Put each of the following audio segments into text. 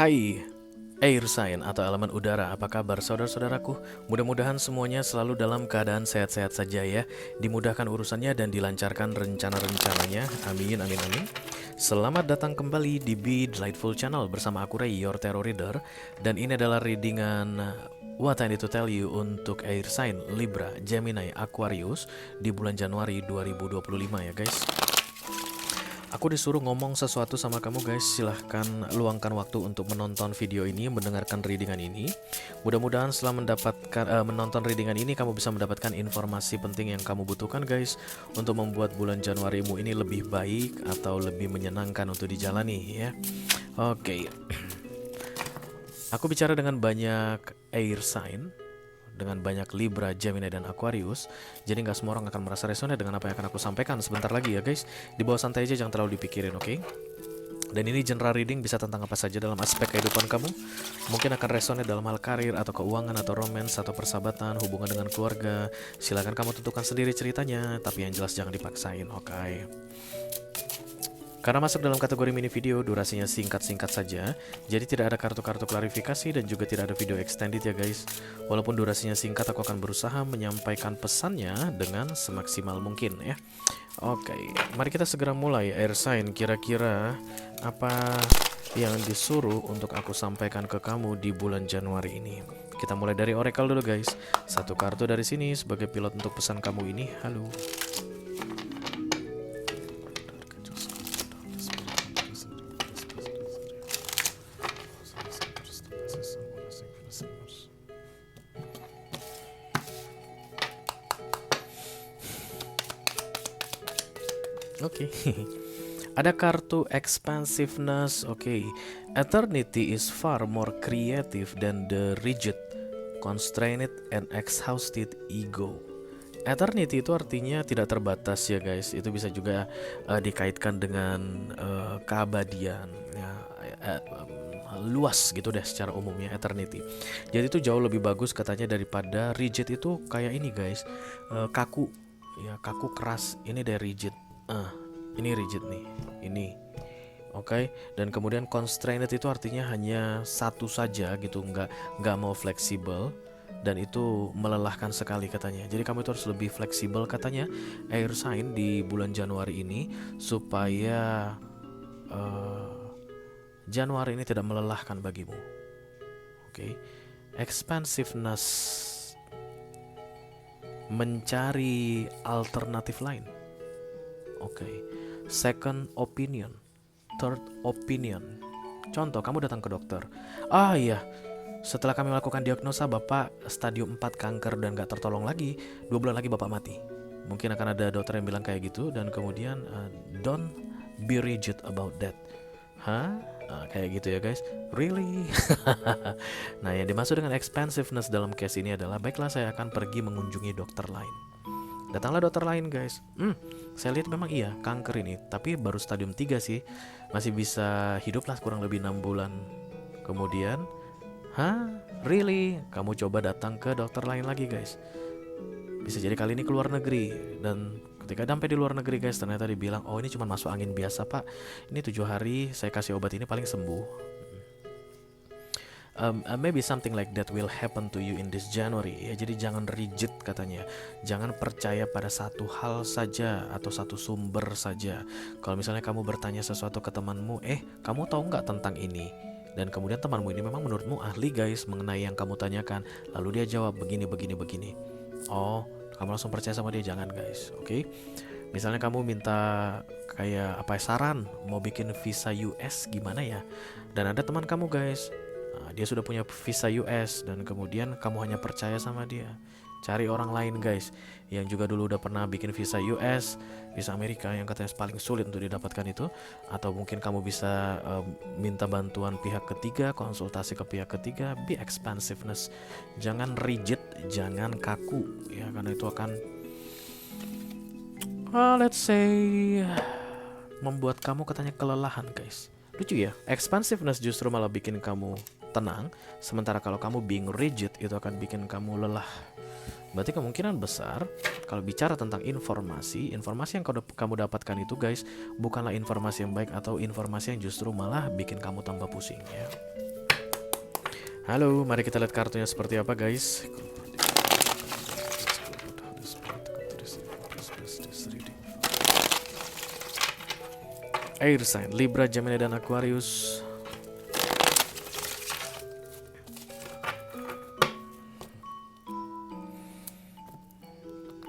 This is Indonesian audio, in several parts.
Hai, air sign atau elemen udara, apa kabar saudara-saudaraku? Mudah-mudahan semuanya selalu dalam keadaan sehat-sehat saja ya. Dimudahkan urusannya dan dilancarkan rencana-rencananya. Amin, amin, amin. Selamat datang kembali di Be Delightful Channel bersama aku Ray, your tarot reader. Dan ini adalah readingan What I Need to Tell You untuk air sign Libra, Gemini, Aquarius di bulan Januari 2025 ya guys. Aku disuruh ngomong sesuatu sama kamu guys. Silahkan luangkan waktu untuk menonton video ini, mendengarkan readingan ini. Mudah-mudahan setelah menonton readingan ini, kamu bisa mendapatkan informasi penting yang kamu butuhkan guys, untuk membuat bulan Januarimu ini lebih baik atau lebih menyenangkan untuk dijalani ya. Oke. Aku bicara dengan banyak air sign, dengan banyak Libra, Gemini, dan Aquarius. Jadi nggak semua orang akan merasa resonate dengan apa yang akan aku sampaikan sebentar lagi ya guys. Dibawa santai aja, jangan terlalu dipikirin, oke? Dan ini general reading, bisa tentang apa saja dalam aspek kehidupan kamu. Mungkin akan resonate dalam hal karir, atau keuangan, atau romance, atau persahabatan, hubungan dengan keluarga. Silakan kamu tentukan sendiri ceritanya, tapi yang jelas jangan dipaksain, oke? Karena masuk dalam kategori mini video, durasinya singkat-singkat saja, jadi tidak ada kartu-kartu klarifikasi dan juga tidak ada video extended ya guys. Walaupun durasinya singkat, aku akan berusaha menyampaikan pesannya dengan semaksimal mungkin ya. Oke, mari kita segera mulai. Air sign, kira-kira apa yang disuruh untuk aku sampaikan ke kamu di bulan Januari ini? Kita mulai dari oracle dulu guys. Satu kartu dari sini sebagai pilot untuk pesan kamu ini. Halo. Oke. Ada kartu expansiveness. Oke. Eternity is far more creative than the rigid, constrained and exhausted ego. Eternity itu artinya tidak terbatas ya guys. Itu bisa juga dikaitkan dengan keabadian ya, luas gitu deh secara umumnya eternity. Jadi itu jauh lebih bagus katanya daripada rigid. Itu kayak ini guys, kaku ya, kaku keras. Ini dari rigid. Ini rigid nih, ini oke. Dan kemudian constrained itu artinya hanya satu saja gitu, nggak mau fleksibel, dan itu melelahkan sekali katanya. Jadi kamu itu harus lebih fleksibel katanya air sign di bulan Januari ini, supaya Januari ini tidak melelahkan bagimu. Oke. Expansiveness, mencari alternatif lain. Oke. Second opinion, third opinion. Contoh, kamu datang ke dokter. Ah iya, setelah kami melakukan diagnosa Bapak stadium 4 kanker dan gak tertolong lagi, 2 bulan lagi Bapak mati. Mungkin akan ada dokter yang bilang kayak gitu. Dan kemudian don't be rigid about that. Hah? Kayak gitu ya guys. Really? Nah, yang dimaksud dengan expansiveness dalam case ini adalah, baiklah saya akan pergi mengunjungi dokter lain. Datanglah dokter lain guys. Saya lihat memang iya kanker ini, tapi baru stadium 3 sih. Masih bisa hidup lah kurang lebih 6 bulan. Kemudian, really? Kamu coba datang ke dokter lain lagi guys. Bisa jadi kali ini keluar negeri. Dan ketika sampai di luar negeri guys, ternyata dibilang, oh ini cuma masuk angin biasa pak. Ini 7 hari saya kasih obat ini paling sembuh. Maybe something like that will happen to you in this January ya. Jadi jangan rigid katanya. Jangan percaya pada satu hal saja atau satu sumber saja. Kalau misalnya kamu bertanya sesuatu ke temanmu, kamu tahu nggak tentang ini? Dan kemudian temanmu ini memang menurutmu ahli guys mengenai yang kamu tanyakan, lalu dia jawab begini begini begini. Oh, kamu langsung percaya sama dia? Jangan guys. Oke. Misalnya kamu minta kayak apa saran mau bikin visa US gimana ya? Dan ada teman kamu guys, dia sudah punya visa US, dan kemudian kamu hanya percaya sama dia. Cari orang lain guys, yang juga dulu udah pernah bikin visa US, visa Amerika yang katanya paling sulit untuk didapatkan itu. Atau mungkin kamu bisa minta bantuan pihak ketiga, konsultasi ke pihak ketiga. Be expansiveness, jangan rigid, jangan kaku ya, karena itu akan let's say membuat kamu katanya kelelahan guys. Lucu ya, expansiveness justru malah bikin kamu tenang, sementara kalau kamu being rigid itu akan bikin kamu lelah. Berarti kemungkinan besar kalau bicara tentang informasi yang kamu dapatkan itu guys, bukanlah informasi yang baik atau informasi yang justru malah bikin kamu tambah pusing ya. Halo, mari kita lihat kartunya seperti apa guys. Air sign, Libra, Gemini, dan Aquarius.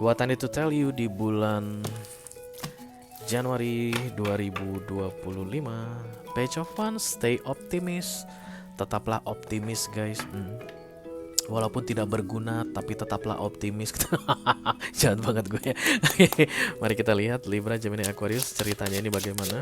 What I need to tell you di bulan Januari 2025. Page of Wands, stay optimis. Tetaplah optimis guys. Walaupun tidak berguna, tapi tetaplah optimis. Jahat banget gue ya. Mari kita lihat Libra, Gemini, Aquarius, ceritanya ini bagaimana.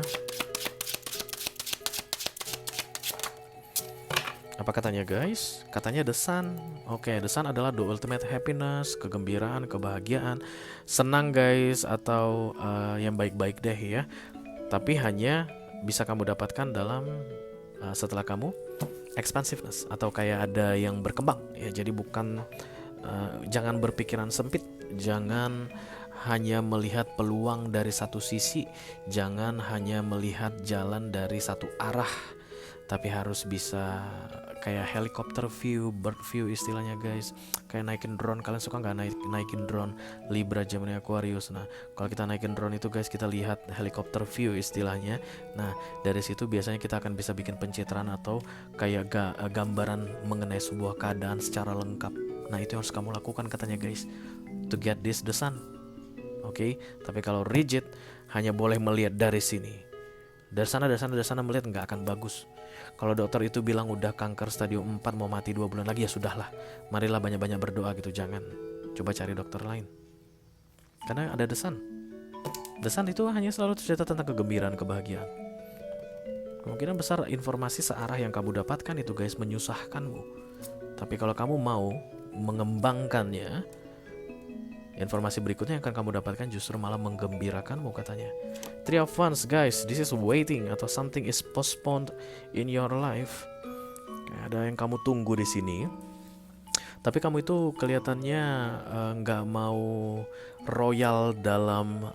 Apa katanya guys? Katanya The Sun. Oke, The Sun adalah the ultimate happiness, kegembiraan, kebahagiaan, senang guys, atau yang baik-baik deh ya. Tapi hanya bisa kamu dapatkan dalam setelah kamu expansiveness, atau kayak ada yang berkembang ya. Jadi bukan jangan berpikiran sempit, jangan hanya melihat peluang dari satu sisi, jangan hanya melihat jalan dari satu arah, tapi harus bisa kayak helicopter view, bird view istilahnya guys. Kayak naikin drone, kalian suka nggak naikin drone? Libra, Gemini, Aquarius. Nah, kalau kita naikin drone itu guys, kita lihat helicopter view istilahnya. Nah, dari situ biasanya kita akan bisa bikin pencitraan atau kayak gambaran mengenai sebuah keadaan secara lengkap. Nah, itu yang harus kamu lakukan katanya guys, to get this the sun. Oke, tapi kalau rigid hanya boleh melihat dari sini, dari sana melihat nggak akan bagus. Kalau dokter itu bilang udah kanker stadium 4 mau mati 2 bulan lagi, ya sudahlah, marilah banyak-banyak berdoa gitu. Jangan, coba cari dokter lain, karena ada The Sun. The Sun itu hanya selalu cerita tentang kegembiraan, kebahagiaan. Kemungkinan besar informasi searah yang kamu dapatkan itu guys menyusahkanmu, tapi kalau kamu mau mengembangkannya, informasi berikutnya yang akan kamu dapatkan justru malah menggembirakanmu katanya. Three of Wands guys, this is waiting, atau something is postponed in your life. Ada yang kamu tunggu di sini, tapi kamu itu kelihatannya nggak mau royal dalam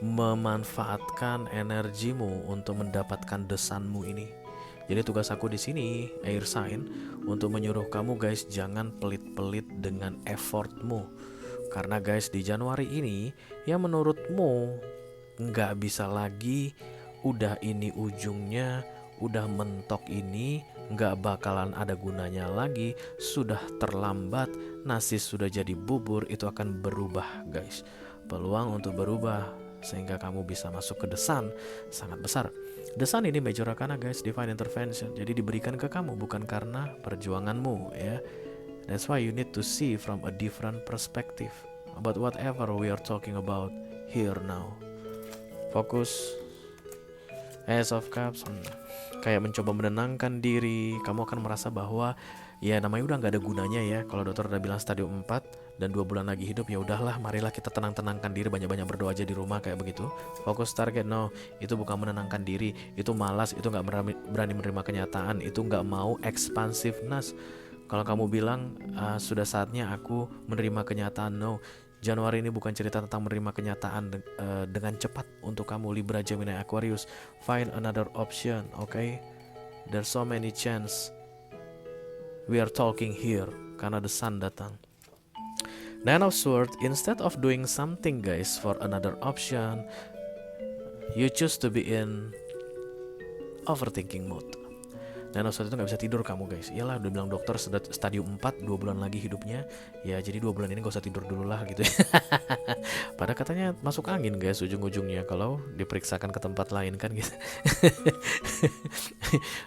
memanfaatkan energimu untuk mendapatkan desanmu ini. Jadi tugas aku di sini, air sign, untuk menyuruh kamu guys jangan pelit-pelit dengan effortmu. Karena guys di Januari ini yang menurutmu nggak bisa lagi, udah ini ujungnya, udah mentok ini, nggak bakalan ada gunanya lagi, sudah terlambat, nasi sudah jadi bubur, itu akan berubah guys. Peluang untuk berubah sehingga kamu bisa masuk ke The Sun sangat besar. The Sun ini major arcana guys, divine intervention, jadi diberikan ke kamu bukan karena perjuanganmu ya. That's why you need to see from a different perspective about whatever we are talking about here now. Fokus. Ace of Cups, kayak mencoba menenangkan diri. Kamu akan merasa bahwa ya namanya udah nggak ada gunanya ya. Kalau dokter udah bilang stadium 4 dan 2 bulan lagi hidup, ya udahlah, marilah kita tenangkan diri, banyak-banyak berdoa aja di rumah kayak begitu. Fokus target, no, itu bukan menenangkan diri, itu malas, itu nggak berani menerima kenyataan, itu nggak mau expansiveness. Kalau kamu bilang sudah saatnya aku menerima kenyataan, no. Januari ini bukan cerita tentang menerima kenyataan dengan cepat untuk kamu Libra, Gemini, Aquarius. Find another option, okay? There's so many chance. We are talking here karena the sun datang. Nine of Swords, instead of doing something guys for another option, you choose to be in overthinking mode. Dan saat itu gak bisa tidur kamu guys. Iyalah udah bilang dokter stadium 4 2 bulan lagi hidupnya. Ya jadi 2 bulan ini gak usah tidur dulu lah gitu. Padahal katanya masuk angin guys ujung-ujungnya kalau diperiksakan ke tempat lain kan gitu.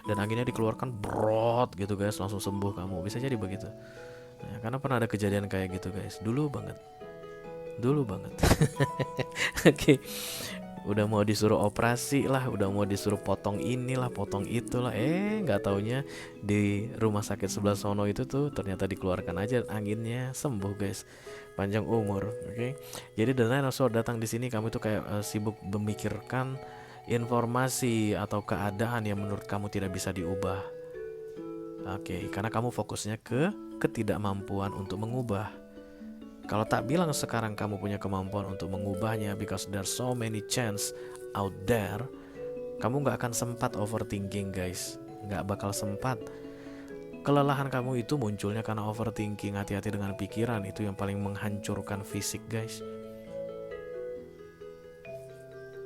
Dan anginnya dikeluarkan brot gitu guys, langsung sembuh kamu. Bisa jadi begitu. Nah, karena pernah ada kejadian kayak gitu guys. Dulu banget. Oke. Udah mau disuruh operasi lah, udah mau disuruh potong inilah, potong itulah, nggak taunya di rumah sakit sebelah sono itu tuh ternyata dikeluarkan aja anginnya, sembuh guys, panjang umur. Oke. Jadi The Nine of Swords datang di sini, kamu tuh kayak sibuk memikirkan informasi atau keadaan yang menurut kamu tidak bisa diubah. Oke, karena kamu fokusnya ke ketidakmampuan untuk mengubah. Kalau tak bilang sekarang kamu punya kemampuan untuk mengubahnya, because there's so many chance out there, kamu gak akan sempat overthinking guys. Gak bakal sempat Kelelahan kamu itu munculnya karena overthinking. Hati-hati dengan pikiran, itu yang paling menghancurkan fisik guys.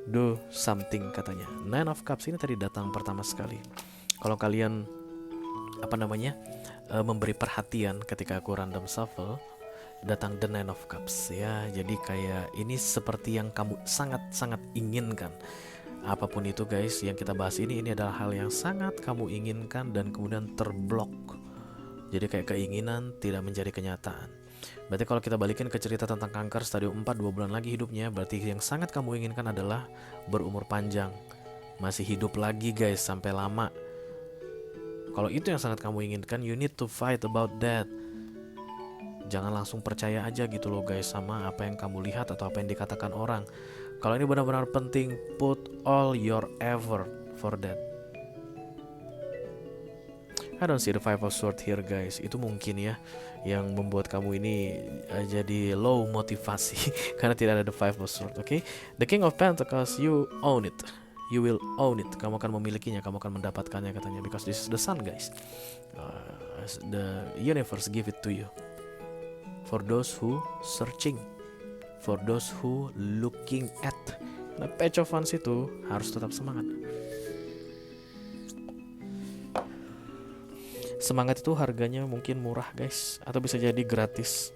Do something katanya. Nine of Cups ini tadi datang pertama sekali. Kalau kalian memberi perhatian ketika aku random shuffle, datang the Nine of Cups ya. Jadi kayak ini seperti yang kamu sangat-sangat inginkan. Apapun itu guys, yang kita bahas ini adalah hal yang sangat kamu inginkan dan kemudian terblok. Jadi kayak keinginan tidak menjadi kenyataan. Berarti kalau kita balikin ke cerita tentang kanker stadium 4, 2 bulan lagi hidupnya, berarti yang sangat kamu inginkan adalah berumur panjang. Masih hidup lagi guys, sampai lama. Kalau itu yang sangat kamu inginkan, you need to fight about that. Jangan langsung percaya aja gitu loh guys sama apa yang kamu lihat atau apa yang dikatakan orang. Kalau ini benar-benar penting, put all your effort for that. I don't see the Five of Swords here guys. Itu mungkin ya yang membuat kamu ini jadi low motivasi karena tidak ada the Five of Swords. Okay? The King of Pentacles, you own it. You will own it. Kamu akan memilikinya, kamu akan mendapatkannya katanya. Because this is the sun guys. The universe give it to you. For those who searching, for those who looking at. Nah, Page of Wands itu harus tetap semangat. Semangat itu harganya mungkin murah guys, atau bisa jadi gratis.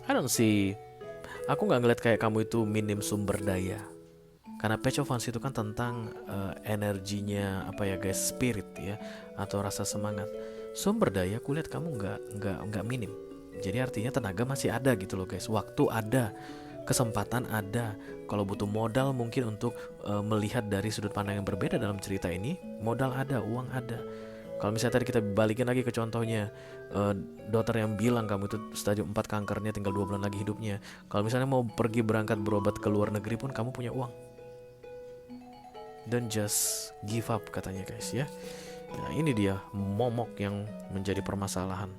I don't see. Aku nggak ngeliat kayak kamu itu minim sumber daya. Karena Page of Wands itu kan tentang energinya apa ya guys, spirit ya, atau rasa semangat. Sumber daya kulihat kamu nggak minim. Jadi artinya tenaga masih ada gitu loh guys. Waktu ada, kesempatan ada. Kalau butuh modal mungkin untuk melihat dari sudut pandang yang berbeda dalam cerita ini, modal ada, uang ada. Kalau misalnya tadi kita balikin lagi ke contohnya, dokter yang bilang kamu itu stadium 4 kankernya tinggal 2 bulan lagi hidupnya. Kalau misalnya mau pergi berangkat berobat ke luar negeri pun kamu punya uang. Don't just give up katanya guys ya. Nah ini dia momok yang menjadi permasalahan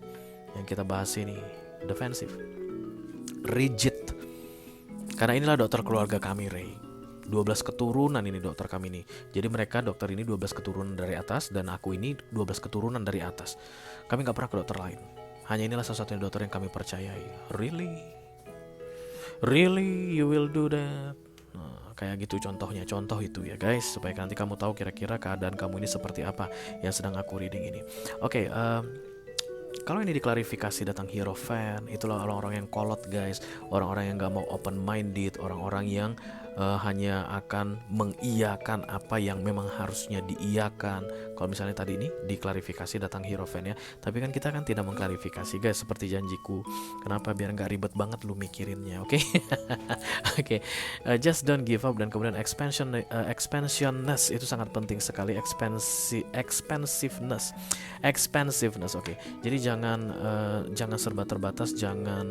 yang kita bahas ini. Defensive, rigid. Karena inilah dokter keluarga kami Ray. 12 keturunan ini dokter kami ini. Jadi mereka dokter ini 12 keturunan dari atas, dan aku ini 12 keturunan dari atas. Kami gak pernah ke dokter lain. Hanya inilah satu-satunya dokter yang kami percayai. Really you will do that? Nah, kayak gitu contohnya, contoh itu ya guys, supaya nanti kamu tahu kira-kira keadaan kamu ini seperti apa yang sedang aku reading ini. Oke, kalau ini diklarifikasi datang Hierophant, itulah orang-orang yang kolot guys, orang-orang yang gak mau open minded, orang-orang yang hanya akan mengiyakan apa yang memang harusnya diiyakan. Kalau misalnya tadi ini diklarifikasi datang Hierophant ya, tapi kan kita kan tidak mengklarifikasi guys, seperti janjiku. Kenapa? Biar gak ribet banget lu mikirinnya, oke? Oke, just don't give up. Dan kemudian expansionness itu sangat penting sekali. Expansiveness, oke. Jadi jangan serba terbatas, jangan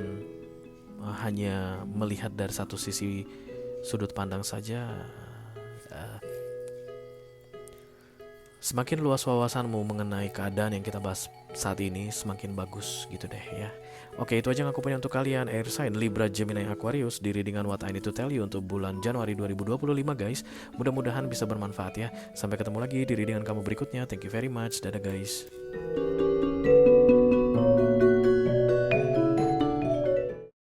hanya melihat dari satu sisi sudut pandang saja. Semakin luas wawasanmu mengenai keadaan yang kita bahas saat ini, semakin bagus gitu deh ya. Oke, itu aja yang aku punya untuk kalian, Air Sign, Libra, Gemini, Aquarius, di readingan What I Need to Tell You untuk bulan Januari 2025 guys. Mudah-mudahan bisa bermanfaat ya. Sampai ketemu lagi di readingan kamu berikutnya. Thank you very much. Dadah guys.